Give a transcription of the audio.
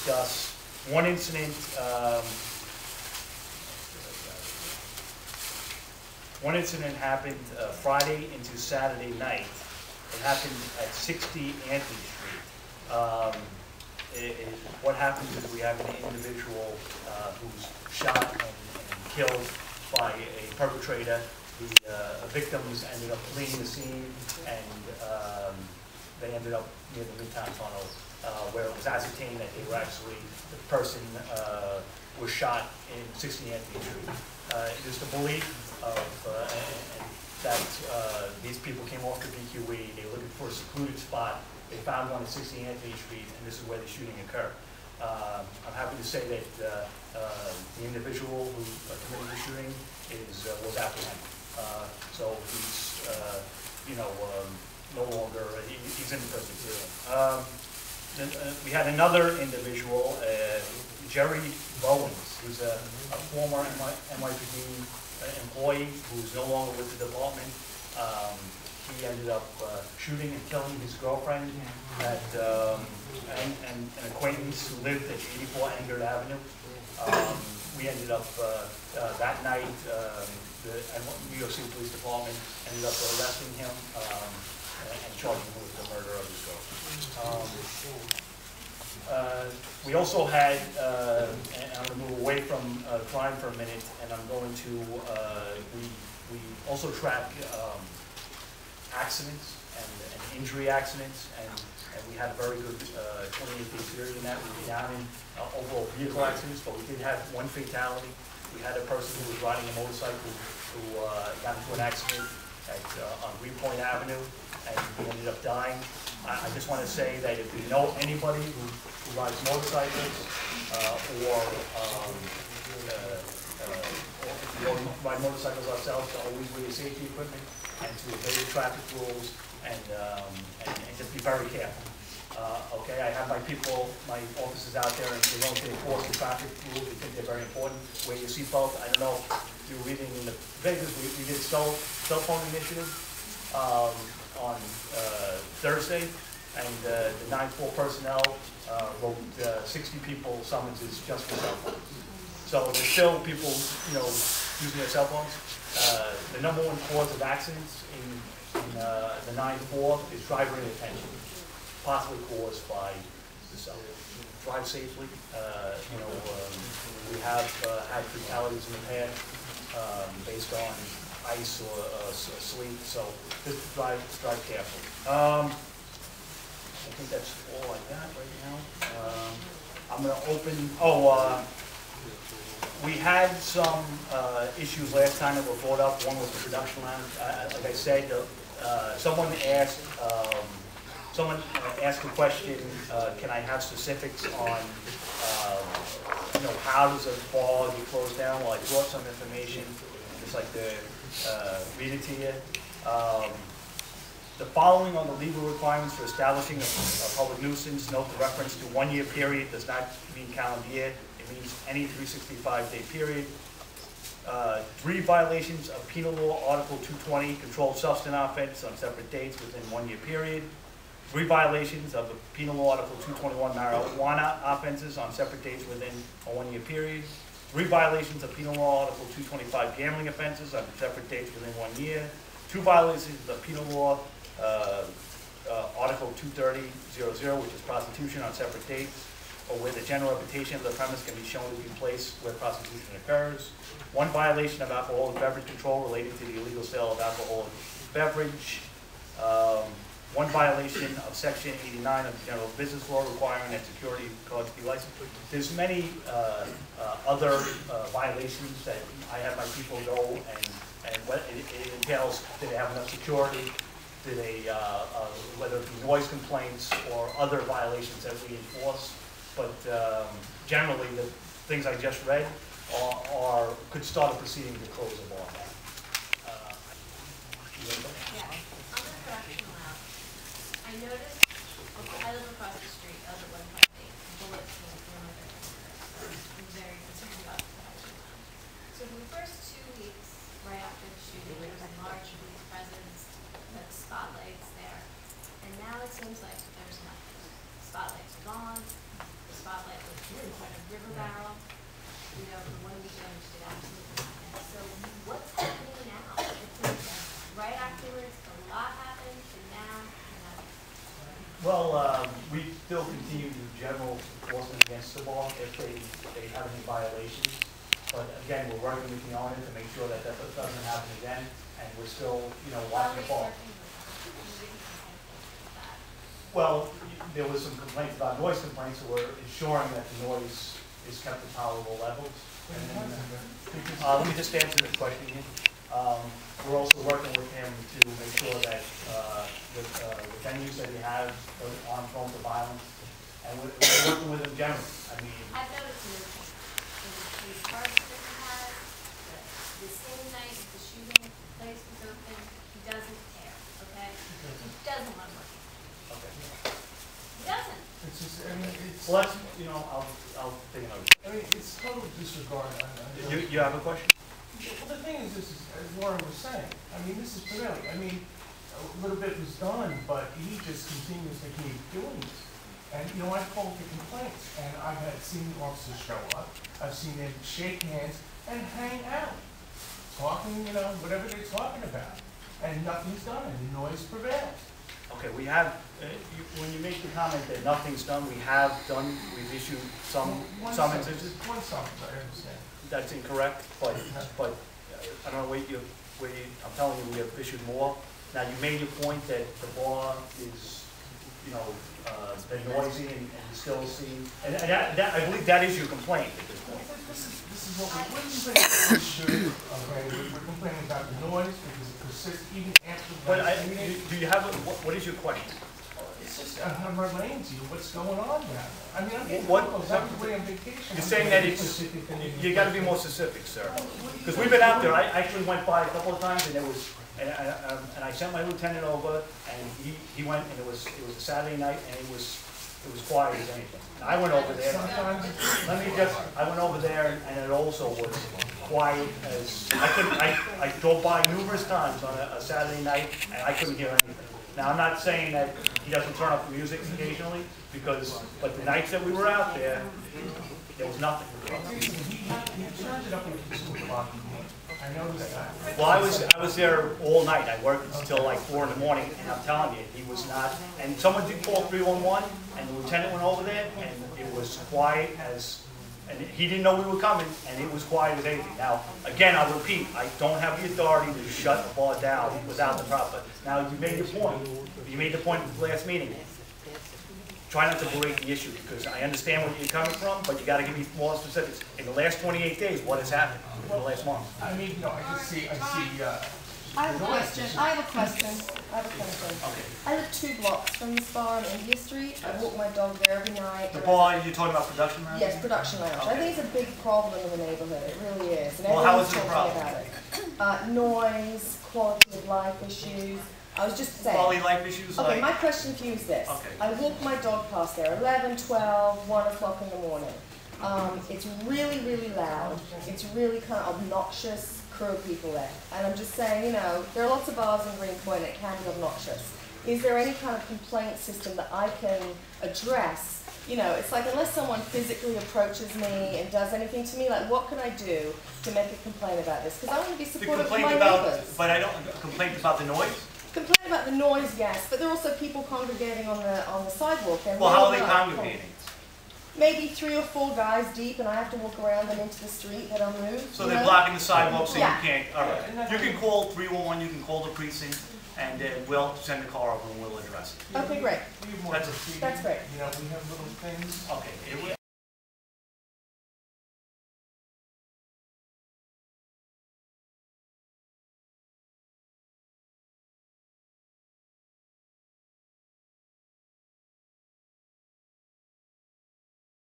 discuss one incident. One incident happened Friday into Saturday night. It happened at 60 Anthony Street. What happens is we have an individual who's shot and killed by a perpetrator. The victims ended up fleeing the scene, and they ended up near the Midtown Tunnel, where it was ascertained that they were actually, the person was shot in 60 Anthony Street. It is the belief that these people came off the BQE, they were looking for a secluded spot, they found one at 60 Anthony Street, and this is where the shooting occurred. I'm happy to say that the individual who committed the shooting was apprehended. So he's, no longer, he's in the prison jail. We had another individual, Jerry Bowens, who's a former NYPD employee who's no longer with the department. He ended up shooting and killing his girlfriend at an acquaintance who lived at 84 Engard Avenue. We ended up that night, the New York City Police Department ended up arresting him and charging him with the murder of his girlfriend. We also had, and I'm going to move away from crime for a minute, and I'm going to, we also track accidents and injury accidents, and we had a very good 28-day period in that. We were down in overall vehicle accidents, but we did have one fatality. We had a person who was riding a motorcycle who got into an accident on Greenpoint Avenue, and he ended up dying. I just want to say that if we know anybody who rides motorcycles or if we don't ride motorcycles ourselves, to always wear your safety equipment and to obey the traffic rules and just be very careful. Okay, I have my people, my officers out there, and they're going to enforce the traffic rules. We think they're very important. Wear your seatbelt. I don't know if you're reading in the papers, we did cell phone initiative on Thursday, and the 94th personnel wrote 60 people summonses just for cell phones. So there's still people, using their cell phones. The number one cause of accidents in the 94th is driver inattention, possibly caused by the cell phone. Drive safely. We have had fatalities in the past based on ice or sleet, so just drive carefully. I think that's all I got right now. I'm going to open. We had some issues last time that were brought up. One was the production line. Like I said, someone asked a question. Can I have specifics on how does a bar get closed down? Well, I brought some information. Just like to read it to you. The following are the legal requirements for establishing a public nuisance. Note the reference to 1 year period does not mean calendar year. It means any 365-day period. 3 violations of Penal Law Article 220, controlled substance offense on separate dates within 1 year period. 3 violations of the Penal Law Article 221 marijuana offenses on separate dates within a 1 year period. 3 violations of Penal Law Article 225 gambling offenses on separate dates within 1 year. 2 violations of Penal Law Article 230.00, which is prostitution on separate dates, or where the general reputation of the premise can be shown to be placed where prostitution occurs. 1 violation of alcoholic beverage control relating to the illegal sale of alcoholic beverage. 1 violation of Section 89 of the General Business Law requiring that security cards be licensed. There's many other violations that I have my people go and what it entails. Do they have enough security? Do they, whether it be noise complaints or other violations that we enforce? But generally, the things I just read could start a proceeding to close the bar. I noticed, I live across the street, I live at 158, bullets came from my bedroom. I'm very concerned about the production line. So for the first 2 weeks, right after the shooting, there was a large police presence with spotlights there. And now it seems like there's nothing. Spotlights are gone. The spotlight was Well, we still continue to do general enforcement against the bar if they have any violations. But again, we're working with the owner to make sure that that doesn't happen again, and we're still, watching the ball. Well, there was some complaints about noise complaints, so we're ensuring that the noise is kept at tolerable levels. And let me just answer the question again. We're also working with him to make sure that the venues that he has aren't prone to violence, and we're working with him generally. I mean, I've noticed in these parks that he has, the same night the shooting place was open, he doesn't care, okay? He doesn't want to work. okay. He doesn't. It's just, I mean, it's, Well, that's, I'll take another. I mean, it's total disregard. You have a question? Well, the thing is, this is, as Lauren was saying, I mean, this is prevailing. I mean, a little bit was done, but he just continues to keep doing this. And, I've called for complaints, and I've seen officers show up, I've seen them shake hands and hang out, talking, whatever they're talking about, and nothing's done, and the noise prevails. Okay, we have, when you make the comment that nothing's done, we've issued some instances. One summons, I understand. That's incorrect, but I don't know, I'm telling you, we have issued more. Now, you made your point that the bar is, been noisy and you still see, and that, I believe that is your complaint at this point. This is what we should, okay, we're complaining about the noise because it persists even after the But last meeting. do you have, what is your question? It's just, I'm relaying to you what's going on down there. I mean, I'm getting What- close, I was away on vacation. You're saying that it's, you gotta be more specific, sir. Because we've been out there, I actually went by a couple of times and there was, and I sent my lieutenant over and he went and it was a Saturday night and it was quiet as anything. And I went over there, I went over there and it also was quiet as, I drove by numerous times on a Saturday night and I couldn't hear anything. Now, I'm not saying that he doesn't turn up the music occasionally, but the nights that we were out there was nothing. He turned it up at 2 o'clock in the morning. I noticed that. Well, I was there all night. I worked until like 4 in the morning, and I'm telling you, he was not. And someone did call 311, and the lieutenant went over there, and it was quiet as. And he didn't know we were coming, and it was quiet as anything. Now, again, I'll repeat, I don't have the authority to shut the bar down without the proper. Now, you made your point. You made the point at the last meeting. Try not to berate the issue, because I understand where you're coming from, but you gotta give me more specifics. In the last 28 days, what has happened in the last month? I mean, I see, I have a question. Okay. I live 2 blocks from this bar on India Street. I walk my dog there every night. The bar, you're talking about production lounge? Yes, production lounge. I think it's a big problem in the neighborhood. It really is. And Well, how everyone's is it a talking problem? about it. Noise, quality of life issues. I was just saying. Quality life issues Okay, like? my question to you is this. Okay. I walk my dog past there 11, 12, 1 o'clock in the morning. It's really, really loud. It's really kind of obnoxious crew of people there. And I'm just saying, there are lots of bars in Greenpoint that can be obnoxious. Is there any kind of complaint system that I can address? It's like unless someone physically approaches me and does anything to me, like what can I do to make a complaint about this? Because I want to be supportive of my neighbors. But I don't, complaint about the noise? Complain about the noise, yes, but there are also people congregating on the sidewalk. And Well, how are they congregating? Maybe 3 or 4 guys deep, and I have to walk around them into the street that are moved. So they're blocking the sidewalk so Yeah. you can't, all right. You can call 311, you can call the precinct, and we'll send a car over and we'll address it. Okay, great. we have more That's- graffiti. That's great. We have little things. Okay,